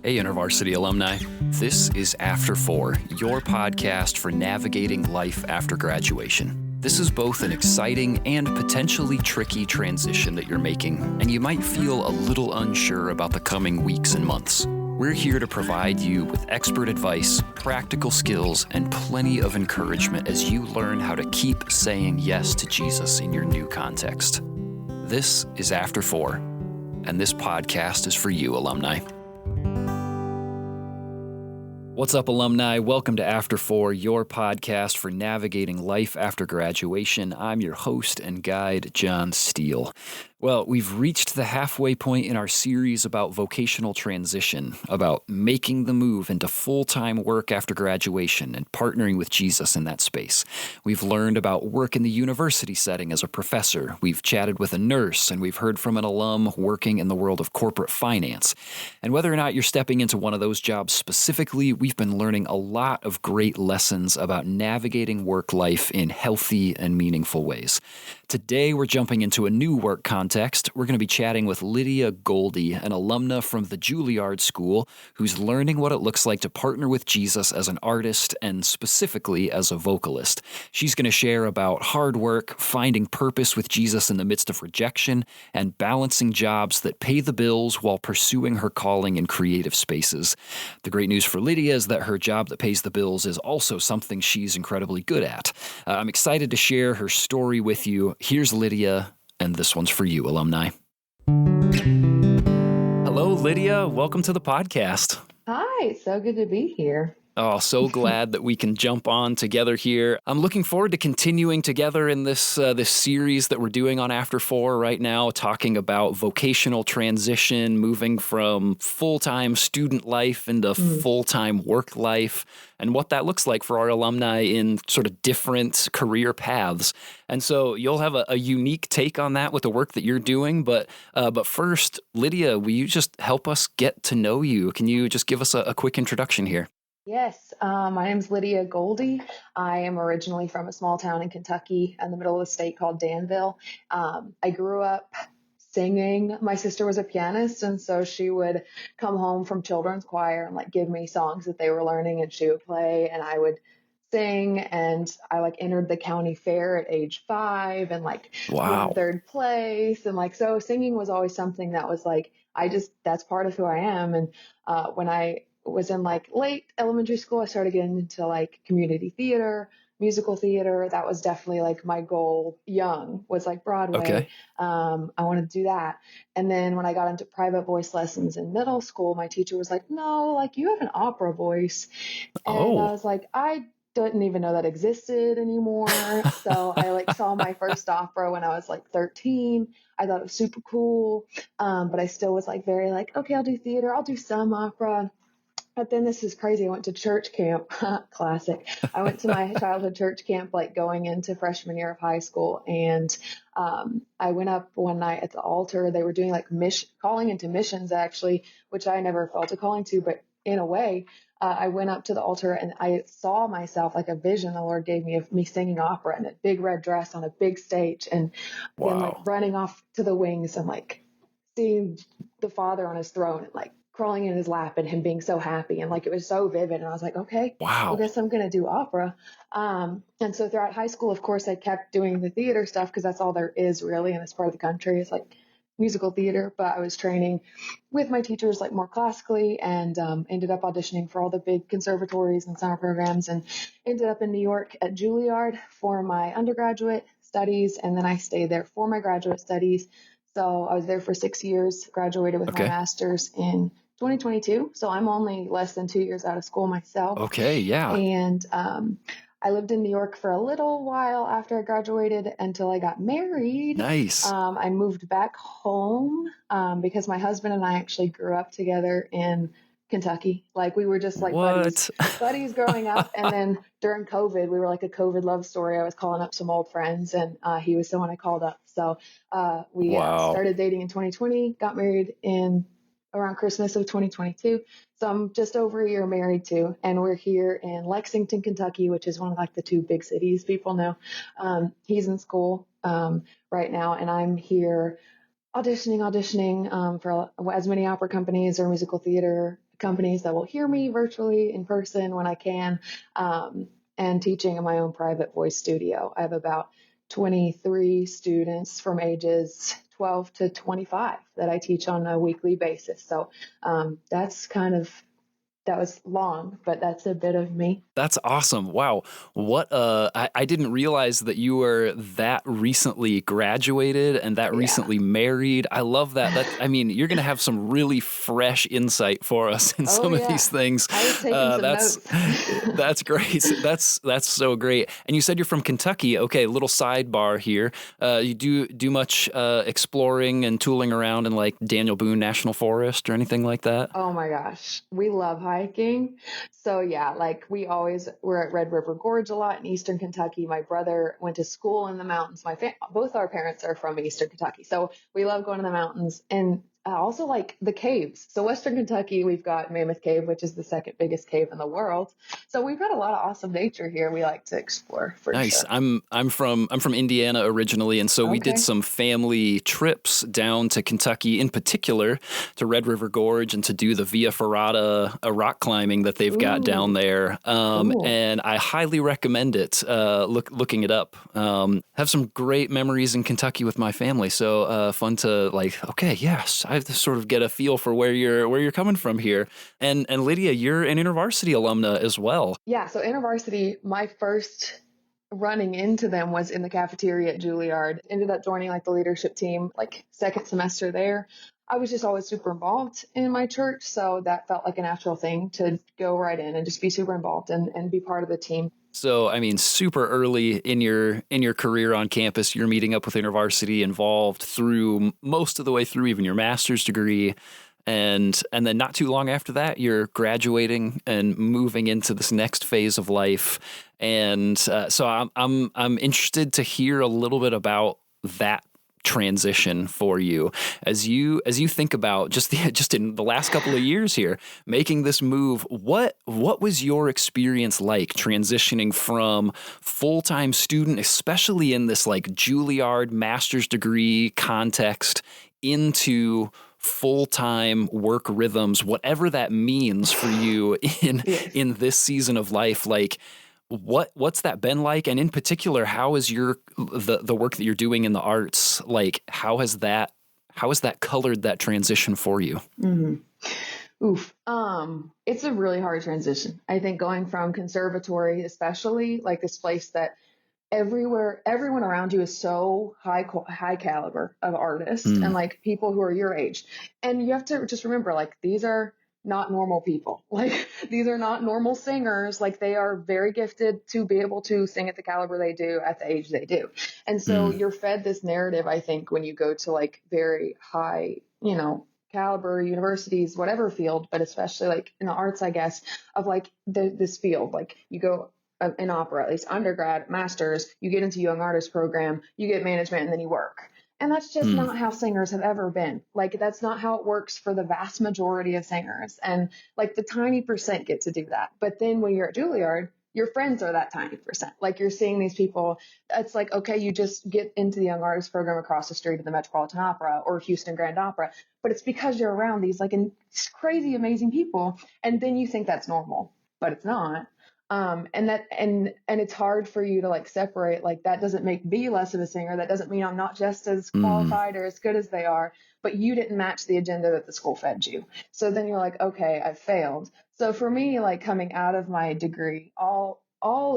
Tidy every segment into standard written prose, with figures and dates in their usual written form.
Hey, InterVarsity alumni. This is After 4, your podcast for navigating life after graduation. This is both an exciting and potentially tricky transition that you're making, and you might feel a little unsure about the coming weeks and months. We're here to provide you with expert advice, practical skills, and plenty of encouragement as you learn how to keep saying yes to Jesus in your new context. This is After 4, and this podcast is for you, alumni. What's up, alumni? Welcome to After 4, your podcast for navigating life after graduation. I'm your host and guide, John Steele. Well, we've reached the halfway point in our series about vocational transition, about making the move into full-time work after graduation and partnering with Jesus in that space. We've learned about work in the university setting as a professor. We've chatted with a nurse, and we've heard from an alum working in the world of corporate finance. And whether or not you're stepping into one of those jobs specifically, we've been learning a lot of great lessons about navigating work life in healthy and meaningful ways. Today, we're jumping into a new work context. We're going to be chatting with Lydia Goldie, an alumna from the Juilliard School, who's learning what it looks like to partner with Jesus as an artist and specifically as a vocalist. She's going to share about hard work, finding purpose with Jesus in the midst of rejection, and balancing jobs that pay the bills while pursuing her calling in creative spaces. The great news for Lydia is that her job that pays the bills is also something she's incredibly good at. I'm excited to share her story with you. Here's Lydia, and this one's for you, alumni. Hello, Lydia. Welcome to the podcast. Hi, so good to be here. Oh, so glad that we can jump on together here. I'm looking forward to continuing together in this series that we're doing on After 4 right now, talking about vocational transition, moving from full-time student life into full-time work life, and what that looks like for our alumni in sort of different career paths. And so you'll have a unique take on that with the work that you're doing. But first, Lydia, will you just help us get to know you? Can you just give us a quick introduction here? Yes, my name is Lydia Goldie. I am originally from a small town in Kentucky in the middle of the state called Danville. I grew up singing. My sister was a pianist, and so she would come home from children's choir and give me songs that they were learning, and she would play, and I would sing. And I entered the county fair at age 5 and won third place. And so singing was always something that was that's part of who I am. And when I was in late elementary school, I started getting into community theater, musical theater. That was definitely my goal young, was Broadway. Okay. I wanted to do that. And then when I got into private voice lessons in middle school, my teacher was like, no, you have an opera voice. And I was like, I didn't even know that existed anymore. So I saw my first opera when I was 13. I thought it was super cool. But I still was very okay, I'll do theater. I'll do some opera. But then this is crazy. I went to church camp, classic. I went to my childhood church camp, going into freshman year of high school. And I went up one night at the altar. They were doing calling into missions, actually, which I never felt a calling to. But in a way, I went up to the altar and I saw myself a vision the Lord gave me of me singing opera in a big red dress on a big stage, and then running off to the wings and seeing the Father on his throne and crawling in his lap and him being so happy. And it was so vivid. And I was like, okay, I guess I'm going to do opera. And so throughout high school, of course, I kept doing the theater stuff because that's all there is really in this part of the country is musical theater. But I was training with my teachers more classically, and ended up auditioning for all the big conservatories and summer programs, and ended up in New York at Juilliard for my undergraduate studies. And then I stayed there for my graduate studies. So I was there for 6 years, graduated with my master's in 2022. So I'm only less than 2 years out of school myself. Okay, yeah. And I lived in New York for a little while after I graduated until I got married. Nice. I moved back home because my husband and I actually grew up together in Kentucky. We were just buddies growing up. And then during COVID, we were a COVID love story. I was calling up some old friends, and he was someone I called up. So we started dating in 2020, got married in around Christmas of 2022. So I'm just over a year married to, and we're here in Lexington, Kentucky, which is one of the 2 big cities people know. He's in school right now, and I'm here auditioning for as many opera companies or musical theater companies that will hear me virtually in person when I can, and teaching in my own private voice studio. I have about 23 students from ages 12 to 25 that I teach on a weekly basis. So that was long, but that's a bit of me. That's awesome. Wow. What, I didn't realize that you were that recently graduated and that recently married. I love that. I mean, you're going to have some really fresh insight for us in some of these things. I was taking some notes. That's great. That's so great. And you said you're from Kentucky. Okay. Little sidebar here. You do much, exploring and tooling around in like Daniel Boone National Forest or anything like that? Oh my gosh. We love hiking. So yeah, like we're at Red River Gorge a lot in Eastern Kentucky. My brother went to school in the mountains. Both our parents are from Eastern Kentucky. So we love going to the mountains, and also like the caves. So Western Kentucky, we've got Mammoth Cave, which is the second biggest cave in the world. So we've got a lot of awesome nature here we like to explore for nice. sure. I'm from Indiana originally, and so we did some family trips down to Kentucky, in particular to Red River Gorge, and to do the Via Ferrata rock climbing that they've got down there. Cool. And I highly recommend it. Looking it up. Have some great memories in Kentucky with my family. So fun to okay, yes, I have to sort of get a feel for where you're coming from here. And Lydia, you're an InterVarsity alumna as well. Yeah, so InterVarsity, my first running into them was in the cafeteria at Juilliard. Ended up joining like the leadership team, like second semester there. I was just always super involved in my church, so that felt like a natural thing to go right in and just be super involved and be part of the team. So, I mean, super early in your career on campus, you're meeting up with InterVarsity, involved through most of the way through even your master's degree. And then not too long after that, you're graduating and moving into this next phase of life. And so I'm interested to hear a little bit about that transition for you as you think about just in the last couple of years here making this move. What was your experience like transitioning from full-time student, especially in this like Juilliard master's degree context, into full-time work rhythms, whatever that means for you in this season of life? Like, what's that been like? And in particular, how is the work that you're doing in the arts, like, how has that colored that transition for you? Mm-hmm. Oof. It's a really hard transition. I think going from conservatory, especially like this place that everyone around you is so high caliber of artists and like people who are your age. And you have to just remember, like, these are not normal people. Like, these are not normal singers. Like, they are very gifted to be able to sing at the caliber they do at the age they do. And so you're fed this narrative, I think, when you go to like very high, caliber universities, whatever field, but especially like in the arts, I guess, of like this field. Like, you go in opera, at least undergrad, master's, you get into young artist program, you get management, and then you work. And that's just not how singers have ever been. Like, that's not how it works for the vast majority of singers. And like the tiny percent get to do that. But then when you're at Juilliard, your friends are that tiny percent. Like, you're seeing these people. It's like, okay, you just get into the young artist program across the street at the Metropolitan Opera or Houston Grand Opera, but it's because you're around these like crazy, amazing people. And then you think that's normal, but it's not. And it's hard for you to like separate, like, that doesn't make me less of a singer. That doesn't mean I'm not just as qualified or as good as they are, but you didn't match the agenda that the school fed you. So then you're like, okay, I failed. So for me, like, coming out of my degree, all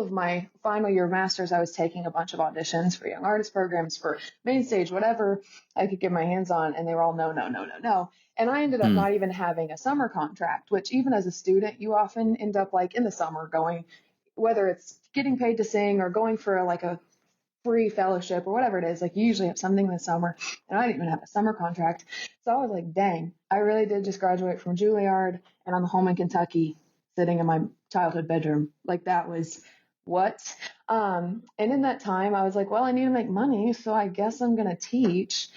of my final year of master's, I was taking a bunch of auditions for young artist programs, for main stage, whatever I could get my hands on. And they were all no, no, no, no, no. And I ended up not even having a summer contract, which even as a student, you often end up like in the summer going, whether it's getting paid to sing or going for like a free fellowship or whatever it is, like you usually have something in the summer, and I didn't even have a summer contract. So I was like, dang, I really did just graduate from Juilliard and I'm home in Kentucky sitting in my childhood bedroom. Like, that was what? And in that time I was like, well, I need to make money, so I guess I'm going to teach.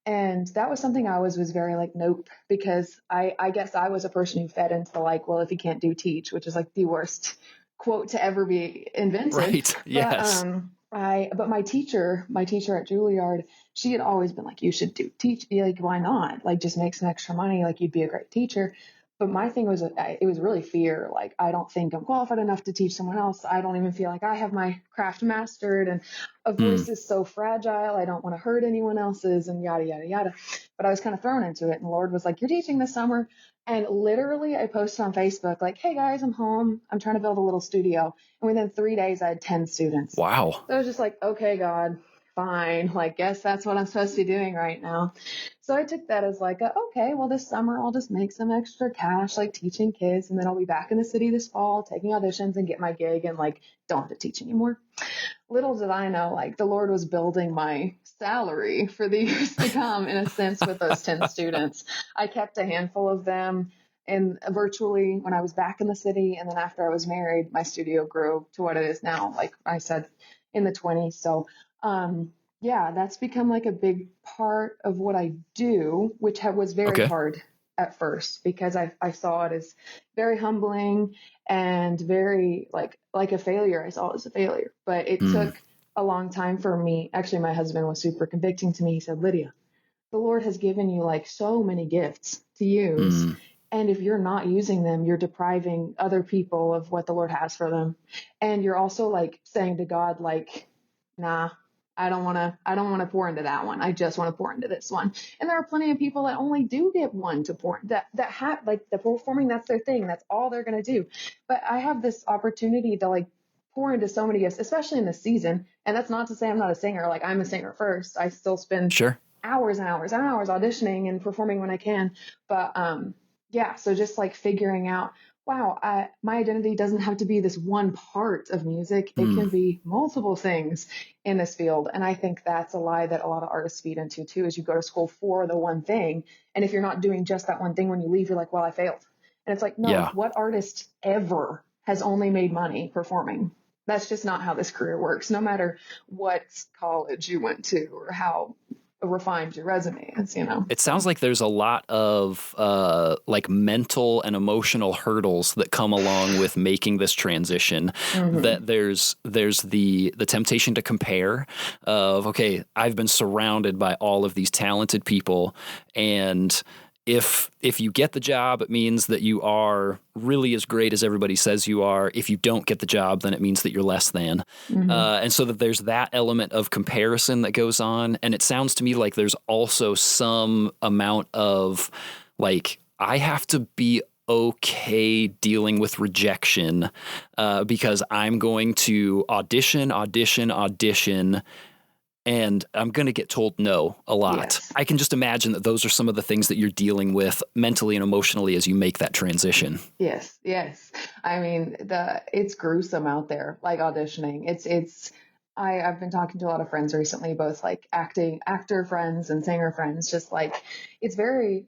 And that was something I was very like, nope, because I guess I was a person who fed into the like, well, if you can't do, teach, which is like the worst quote to ever be invented. Right. Yes. But my teacher at Juilliard, she had always been like, you should teach. Like, why not? Like, just make some extra money. Like, you'd be a great teacher. But my thing was, it was really fear. Like, I don't think I'm qualified enough to teach someone else. I don't even feel like I have my craft mastered, and a voice is so fragile. I don't want to hurt anyone else's, and yada, yada, yada. But I was kind of thrown into it. And the Lord was like, you're teaching this summer. And literally I posted on Facebook, like, hey guys, I'm home. I'm trying to build a little studio. And within 3 days, I had 10 students. Wow. So I was just like, okay, God, fine. Like, guess that's what I'm supposed to be doing right now. So I took that as like, okay, well, this summer I'll just make some extra cash, like teaching kids. And then I'll be back in the city this fall, taking auditions and get my gig, and like, don't have to teach anymore. Little did I know, like, the Lord was building my salary for the years to come, in a sense, with those 10 students. I kept a handful of them, and virtually when I was back in the city. And then after I was married, my studio grew to what it is now, like I said, in the 20s. So, yeah, that's become like a big part of what I do, which was very hard at first, because I saw it as very humbling and very like a failure. I saw it as a failure, but it took a long time for me. Actually, my husband was super convicting to me. He said, Lydia, the Lord has given you like so many gifts to use. And if you're not using them, you're depriving other people of what the Lord has for them. And you're also like saying to God, like, nah, I don't want to pour into that one. I just want to pour into this one. And there are plenty of people that only do get one to pour, that have like the performing. That's their thing. That's all they're going to do. But I have this opportunity to like pour into so many gifts, especially in this season. And that's not to say I'm not a singer. Like, I'm a singer first. I still spend hours and hours and hours auditioning and performing when I can. But, yeah, so just like figuring out, wow, my identity doesn't have to be this one part of music. It can be multiple things in this field. And I think that's a lie that a lot of artists feed into too, is you go to school for the one thing. And if you're not doing just that one thing when you leave, you're like, well, I failed. And it's like, no, what artist ever has only made money performing? That's just not how this career works, no matter what college you went to or how refined your resume is, you know. It sounds like there's a lot of like mental and emotional hurdles that come along with making this transition. That there's the temptation to compare of, okay, I've been surrounded by all of these talented people, and if you get the job, it means that you are really as great as everybody says you are. If you don't get the job, then it means that you're less than. And so that there's that element of comparison that goes on. And it sounds to me like there's also some amount of like, I have to be okay dealing with rejection because I'm going to audition, and I'm going to get told no a lot. Yes. I can just imagine that those are some of the things that you're dealing with mentally and emotionally as you make that transition. Yes. I mean, it's gruesome out there, like auditioning. I've been talking to a lot of friends recently, both like actor friends and singer friends, just like, it's very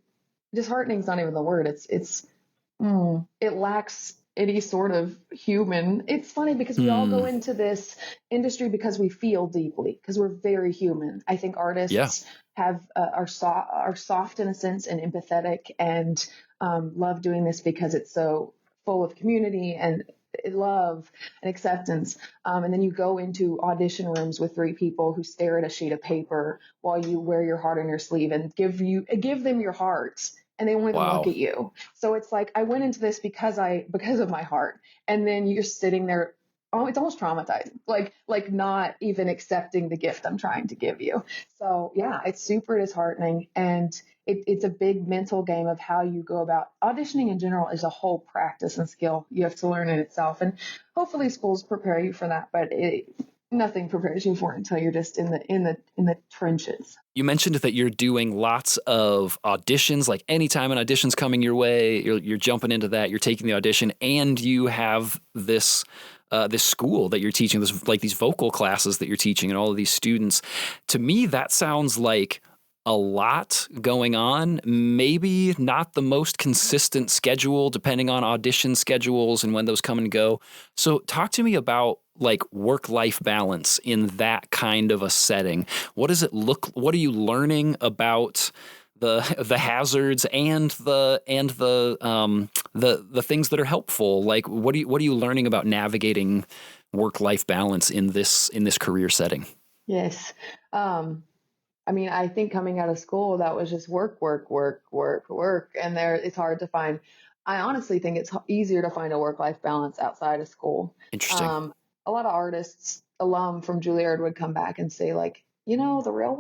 disheartening. It's not even the word. It lacks any sort of human. It's funny because we all go into this industry because we feel deeply, because we're very human. I think artists are soft in a sense and empathetic, and love doing this because it's so full of community and love and acceptance. And then you go into audition rooms with 3 people who stare at a sheet of paper while you wear your heart on your sleeve and give them your heart. And they won't even look at you. So it's like, I went into this because of my heart. And then you're sitting there. Oh, it's almost traumatizing. Like not even accepting the gift I'm trying to give you. So yeah, it's super disheartening. And it's a big mental game of how you go about auditioning. In general is a whole practice and skill you have to learn in itself. And hopefully schools prepare you for that, but nothing prepares you for it until you're just in the trenches. You mentioned that you're doing lots of auditions, like anytime an audition's coming your way, you're jumping into that, you're taking the audition, and you have this school that you're teaching, these vocal classes that you're teaching and all of these students. To me, that sounds like a lot going on, maybe not the most consistent schedule depending on audition schedules and when those come and go. So talk to me about like work-life balance in that kind of a setting. What does it what are you learning about the hazards and the things that are helpful? Like what are you learning about navigating work-life balance in this career setting? Yes. I mean, I think coming out of school, that was just work. And it's hard to find I honestly think it's easier to find a work-life balance outside of school. Interesting. A lot of artists, alum from Juilliard would come back and say like, the real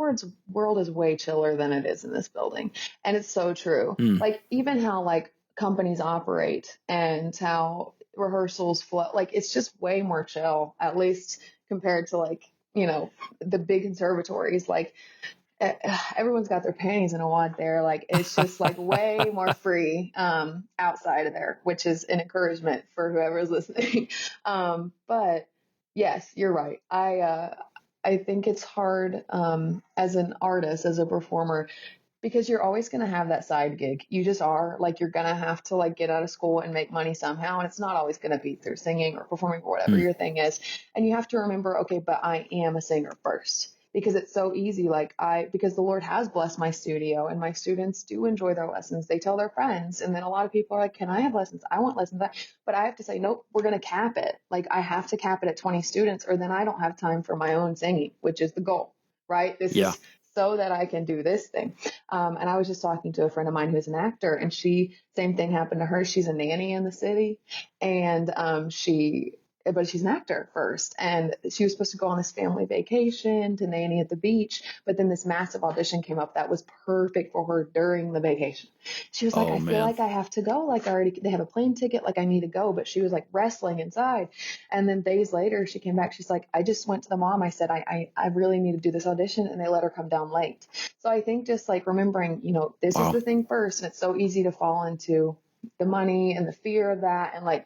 world is way chiller than it is in this building. And it's so true. Like even how like companies operate and how rehearsals flow, like it's just way more chill, at least compared to like, the big conservatories. Like everyone's got their panties in a wad there. Like it's just like way more free outside of there, which is an encouragement for whoever's listening. But yes, you're right. I think it's hard as an artist, as a performer, because you're always going to have that side gig. You just are. Like you're going to have to like get out of school and make money somehow, and it's not always going to be through singing or performing or whatever your thing is. And you have to remember, okay, but I am a singer first. Because it's so easy. Because the Lord has blessed my studio and my students do enjoy their lessons. They tell their friends. And then a lot of people are like, can I have lessons? I want lessons. But I have to say, nope, we're going to cap it. Like I have to cap it at 20 students or then I don't have time for my own singing, which is the goal, right? This is so that I can do this thing. And I was just talking to a friend of mine who's an actor, and same thing happened to her. She's a nanny in the city, and but she's an actor first. And she was supposed to go on this family vacation to nanny at the beach. But then this massive audition came up that was perfect for her during the vacation. She was like, I feel like I have to go. Like they have a plane ticket. Like I need to go. But she was like wrestling inside. And then days later, she came back. She's like, I just went to the mom. I said, I really need to do this audition. And they let her come down late. So I think just like remembering, this is the thing first. And it's so easy to fall into the money and the fear of that. And like,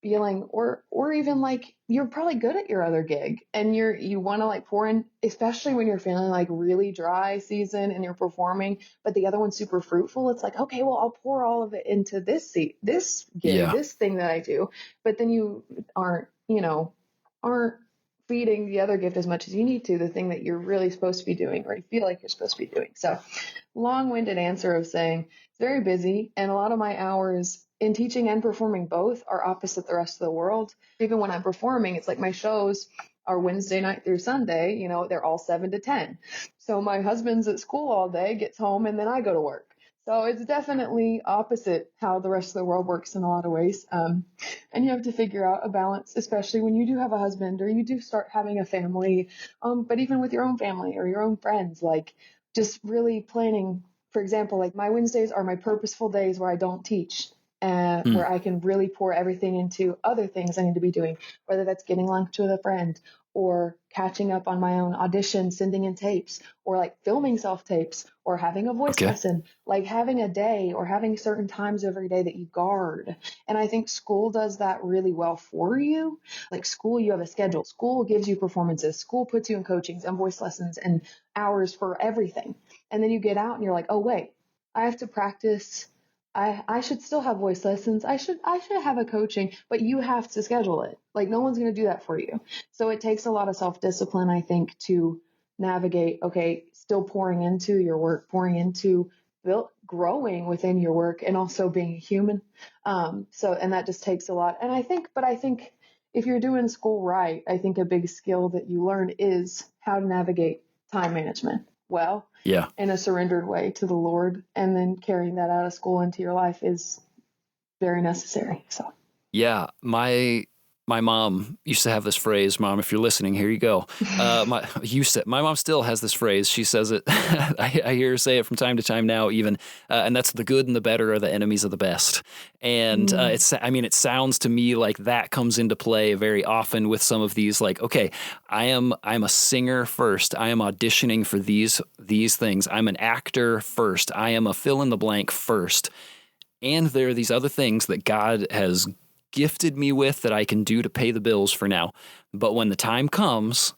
feeling or even like you're probably good at your other gig and you want to like pour in, especially when you're feeling like really dry season and you're performing, but the other one's super fruitful. It's like, okay, well, I'll pour all of it into this gig, this thing that I do. But then you aren't feeding the other gift as much as you need to, the thing that you're really supposed to be doing or you feel like you're supposed to be doing. So long-winded answer of saying it's very busy, and a lot of my hours in teaching and performing both are opposite the rest of the world. Even when I'm performing, it's like my shows are Wednesday night through Sunday, they're all 7 to 10. So my husband's at school all day, gets home, and then I go to work. So it's definitely opposite how the rest of the world works in a lot of ways. And you have to figure out a balance, especially when you do have a husband or you do start having a family. But even with your own family or your own friends, like just really planning, for example, like my Wednesdays are my purposeful days where I don't teach. Where I can really pour everything into other things I need to be doing, whether that's getting lunch with a friend or catching up on my own auditions, sending in tapes, or like filming self-tapes or having a voice lesson, like having a day or having certain times every day that you guard. And I think school does that really well for you. Like school, you have a schedule. School gives you performances. School puts you in coachings and voice lessons and hours for everything. And then you get out and you're like, oh, wait, I have to practice. I should still have voice lessons. I should have a coaching, but you have to schedule it. Like no one's going to do that for you. So it takes a lot of self-discipline, I think, to navigate, okay, still pouring into your work, pouring into growing within your work and also being a human. And that just takes a lot. And I think if you're doing school right, I think a big skill that you learn is how to navigate time management well, in a surrendered way to the Lord, and then carrying that out of school into your life is very necessary. So, my mom used to have this phrase. Mom, if you're listening, here you go. My mom still has this phrase. She says it. I hear her say it from time to time now, even, and that's the good and the better are the enemies of the best. And it sounds to me like that comes into play very often with some of these. Like, okay, I'm a singer first. I am auditioning for these things. I'm an actor first. I am a fill in the blank first. And there are these other things that God has gifted me with that I can do to pay the bills for now. But when the time comes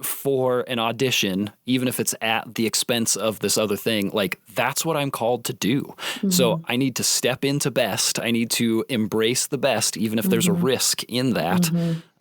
for an audition, even if it's at the expense of this other thing, like that's what I'm called to do. Mm-hmm. So I need to step into best. I need to embrace the best, even if there's a risk in that.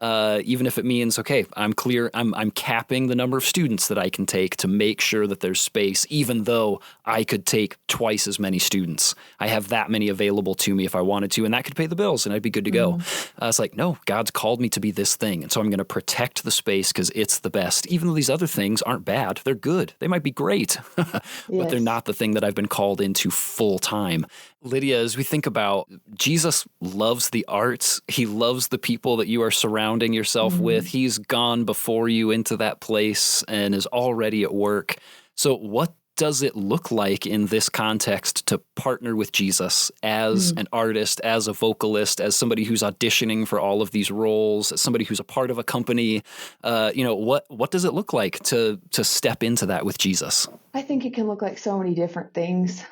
even if it means, okay, I'm clear, I'm capping the number of students that I can take to make sure that there's space, even though I could take twice as many students. I have that many available to me if I wanted to, and that could pay the bills and I'd be good to go. It's like, no, God's called me to be this thing. And so I'm going to protect the space because it's the best. Even though these other things aren't bad, they're good. They might be great, but they're not the thing that I've been called into full time. Lydia, as we think about Jesus loves the arts, he loves the people that you are surrounding yourself with. He's gone before you into that place and is already at work. So what does it look like in this context to partner with Jesus as an artist, as a vocalist, as somebody who's auditioning for all of these roles, as somebody who's a part of a company? What does it look like to step into that with Jesus? I think it can look like so many different things.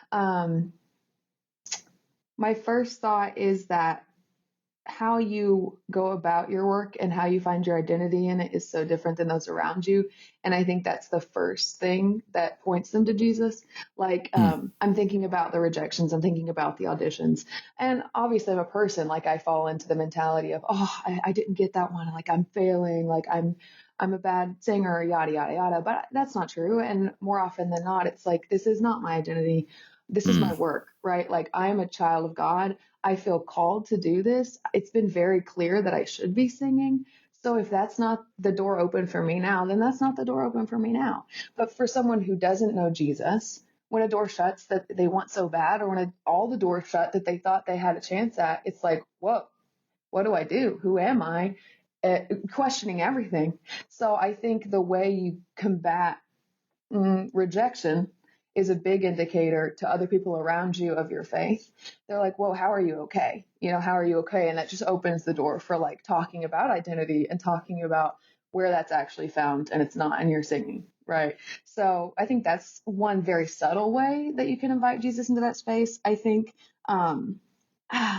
My first thought is that how you go about your work and how you find your identity in it is so different than those around you. And I think that's the first thing that points them to Jesus. Like, I'm thinking about the rejections. I'm thinking about the auditions. And obviously I'm a person, like I fall into the mentality of, I didn't get that one. Like I'm failing, like I'm a bad singer, yada, yada, yada. But that's not true. And more often than not, it's like, this is not my identity. This is my work, right? Like I am a child of God. I feel called to do this. It's been very clear that I should be singing. So if that's not the door open for me now, then that's not the door open for me now. But for someone who doesn't know Jesus, when a door shuts that they want so bad, or when all the doors shut that they thought they had a chance at, it's like, whoa, what do I do? Who am I? Questioning everything. So I think the way you combat rejection is a big indicator to other people around you of your faith. They're like, well, how are you okay? How are you okay? And that just opens the door for like talking about identity and talking about where that's actually found, and it's not in your singing, right? So I think that's one very subtle way that you can invite Jesus into that space. I think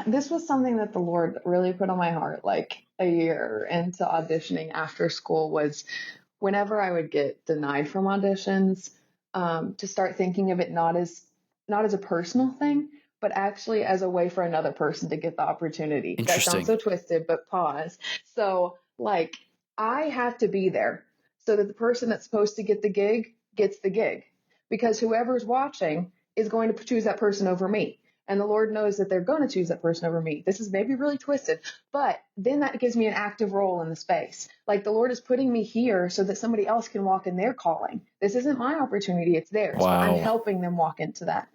this was something that the Lord really put on my heart like a year into auditioning after school, was whenever I would get denied from auditions, to start thinking of it not as a personal thing, but actually as a way for another person to get the opportunity. That sounds so twisted, but pause. So like I have to be there so that the person that's supposed to get the gig gets the gig, because whoever's watching is going to choose that person over me. And the Lord knows that they're going to choose that person over me. This is maybe really twisted, but then that gives me an active role in the space. Like the Lord is putting me here so that somebody else can walk in their calling. This isn't my opportunity, it's theirs. Wow. But I'm helping them walk into that.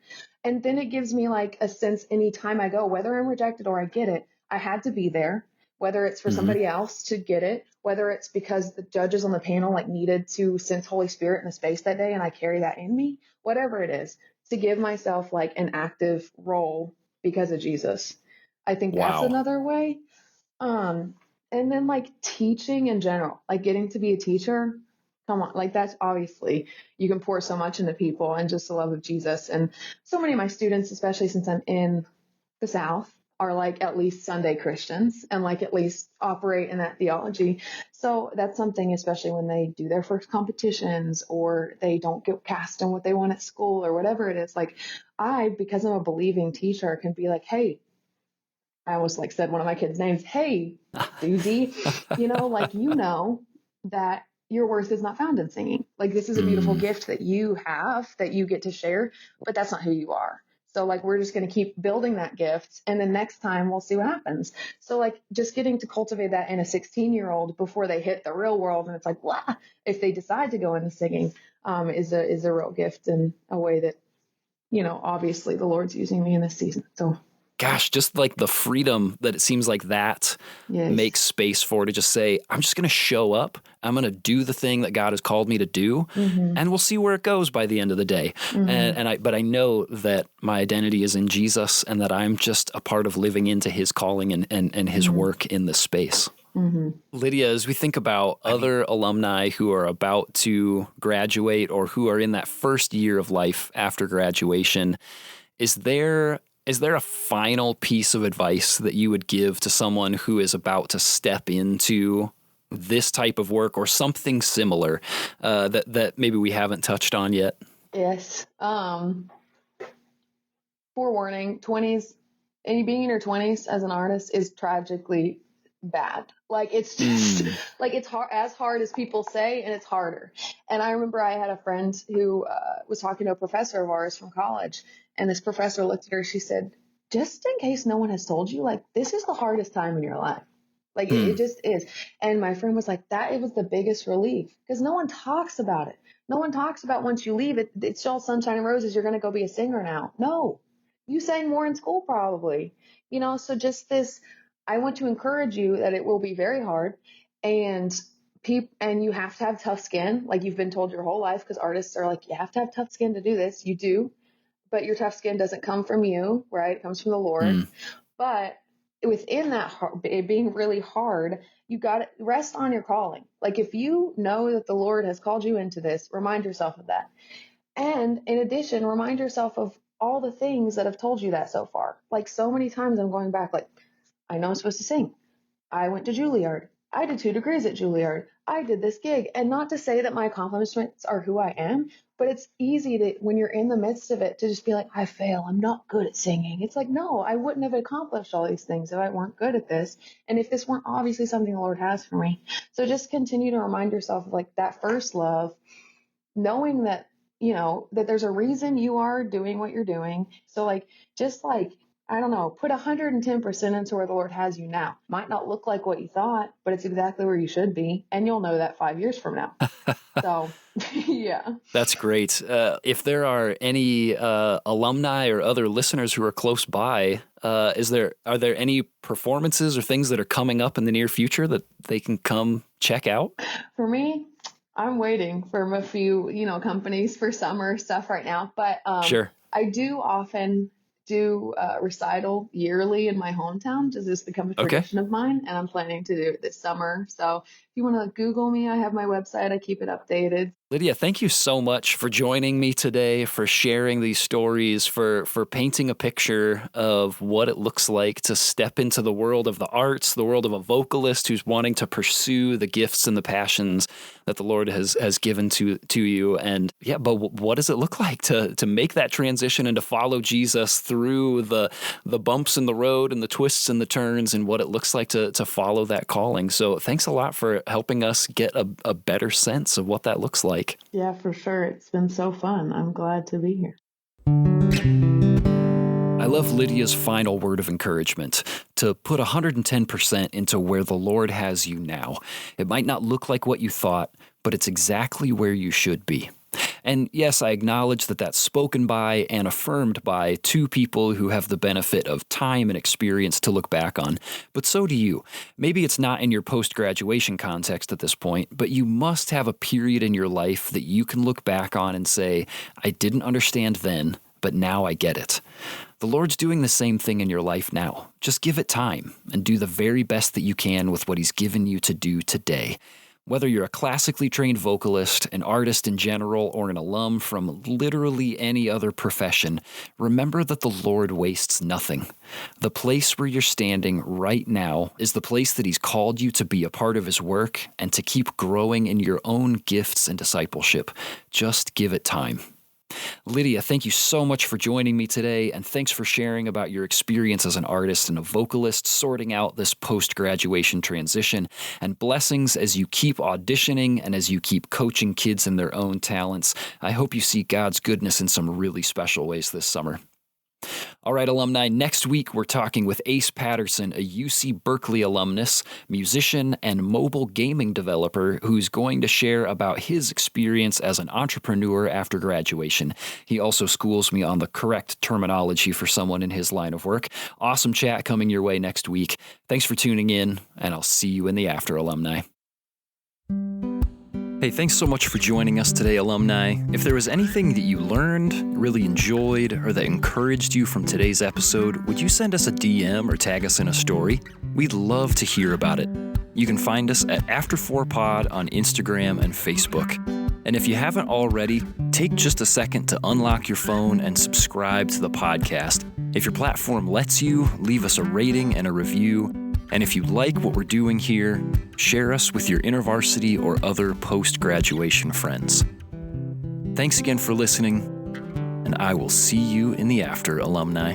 And then it gives me like a sense anytime I go, whether I'm rejected or I get it, I had to be there, whether it's for somebody else to get it, whether it's because the judges on the panel like needed to sense Holy Spirit in the space that day and I carry that in me, whatever it is, to give myself like an active role because of Jesus. I think that's another way. And then like teaching in general, like getting to be a teacher. Come on, like that's obviously you can pour so much into people and just the love of Jesus. And so many of my students, especially since I'm in the South, are like at least Sunday Christians and like at least operate in that theology. So that's something, especially when they do their first competitions or they don't get cast in what they want at school or whatever it is. Like because I'm a believing teacher, can be like, hey, I almost like said one of my kids' names, hey, Susie, that your worth is not found in singing. Like this is a beautiful gift that you have that you get to share, but that's not who you are. So like, we're just going to keep building that gift. And then next time we'll see what happens. So like just getting to cultivate that in a 16-year-old before they hit the real world. And it's like, wow, if they decide to go into singing, is a real gift in a way that, obviously the Lord's using me in this season. So gosh, just like the freedom that it seems like that makes space for, to just say, I'm just going to show up. I'm going to do the thing that God has called me to do, and we'll see where it goes by the end of the day. But I know that my identity is in Jesus and that I'm just a part of living into his calling and his work in this space. Lydia, as we think about other alumni who are about to graduate or who are in that first year of life after graduation, is there a final piece of advice that you would give to someone who is about to step into this type of work or something similar that maybe we haven't touched on yet? Yes. Forewarning, 20s, and being in your 20s as an artist is tragically bad. Like it's just like it's as hard as people say, and it's harder. And I remember I had a friend who was talking to a professor of ours from college, and this professor looked at her. She said, "Just in case no one has told you, like this is the hardest time in your life. Like it just is." And my friend was like, it was the biggest relief because no one talks about it. No one talks about once you leave it, it's all sunshine and roses. You're going to go be a singer now. No, you sang more in school probably, so just this, I want to encourage you that it will be very hard and you have to have tough skin. Like you've been told your whole life, because artists are like, you have to have tough skin to do this. You do, but your tough skin doesn't come from you, right? It comes from the Lord. But within that, it being really hard, you got to rest on your calling. Like if you know that the Lord has called you into this, remind yourself of that. And in addition, remind yourself of all the things that have told you that so far. Like so many times I'm going back, like, I know I'm supposed to sing. I went to Juilliard. I did 2 degrees at Juilliard. I did this gig. And not to say that my accomplishments are who I am, but it's easy to, when you're in the midst of it, to just be like, I fail. I'm not good at singing. It's like, no, I wouldn't have accomplished all these things if I weren't good at this. And if this weren't obviously something the Lord has for me. So just continue to remind yourself of like that first love, knowing that, that there's a reason you are doing what you're doing. So like, just like, I don't know, put 110% into where the Lord has you now. Might not look like what you thought, but it's exactly where you should be. And you'll know that 5 years from now. So, yeah. That's great. If there are any alumni or other listeners who are close by, are there any performances or things that are coming up in the near future that they can come check out? For me, I'm waiting for a few, companies for summer stuff right now. But Sure. I do often do a recital yearly in my hometown. Just has become a tradition of mine, and I'm planning to do it this summer. So if you want to Google me, I have my website. I keep it updated. Lydia, thank you so much for joining me today, for sharing these stories, for painting a picture of what it looks like to step into the world of the arts, the world of a vocalist who's wanting to pursue the gifts and the passions that the Lord has given to you. And yeah, but what does it look like to make that transition and to follow Jesus through the bumps in the road and the twists and the turns, and what it looks like to follow that calling? So thanks a lot for helping us get a better sense of what that looks like. Yeah, for sure. It's been so fun. I'm glad to be here. I love Lydia's final word of encouragement, to put 110% into where the Lord has you now. It might not look like what you thought, but it's exactly where you should be. And yes, I acknowledge that that's spoken by and affirmed by 2 people who have the benefit of time and experience to look back on, but so do you. Maybe it's not in your post-graduation context at this point, but you must have a period in your life that you can look back on and say, I didn't understand then, but now I get it. The Lord's doing the same thing in your life now. Just give it time and do the very best that you can with what He's given you to do today. Whether you're a classically trained vocalist, an artist in general, or an alum from literally any other profession, remember that the Lord wastes nothing. The place where you're standing right now is the place that He's called you to be a part of His work and to keep growing in your own gifts and discipleship. Just give it time. Lydia, thank you so much for joining me today, and thanks for sharing about your experience as an artist and a vocalist sorting out this post-graduation transition, and blessings as you keep auditioning and as you keep coaching kids in their own talents. I hope you see God's goodness in some really special ways this summer. All right, alumni, next week we're talking with Ace Patterson, a UC Berkeley alumnus, musician, and mobile gaming developer who's going to share about his experience as an entrepreneur after graduation. He also schools me on the correct terminology for someone in his line of work. Awesome chat coming your way next week. Thanks for tuning in, and I'll see you in the after, alumni. Hey, thanks so much for joining us today, alumni. If there was anything that you learned, really enjoyed, or that encouraged you from today's episode, would you send us a DM or tag us in a story? We'd love to hear about it. You can find us at After4Pod on Instagram and Facebook. And if you haven't already, take just a second to unlock your phone and subscribe to the podcast. If your platform lets you, leave us a rating and a review. And if you like what we're doing here, share us with your InterVarsity or other post-graduation friends. Thanks again for listening, and I will see you in the after, alumni.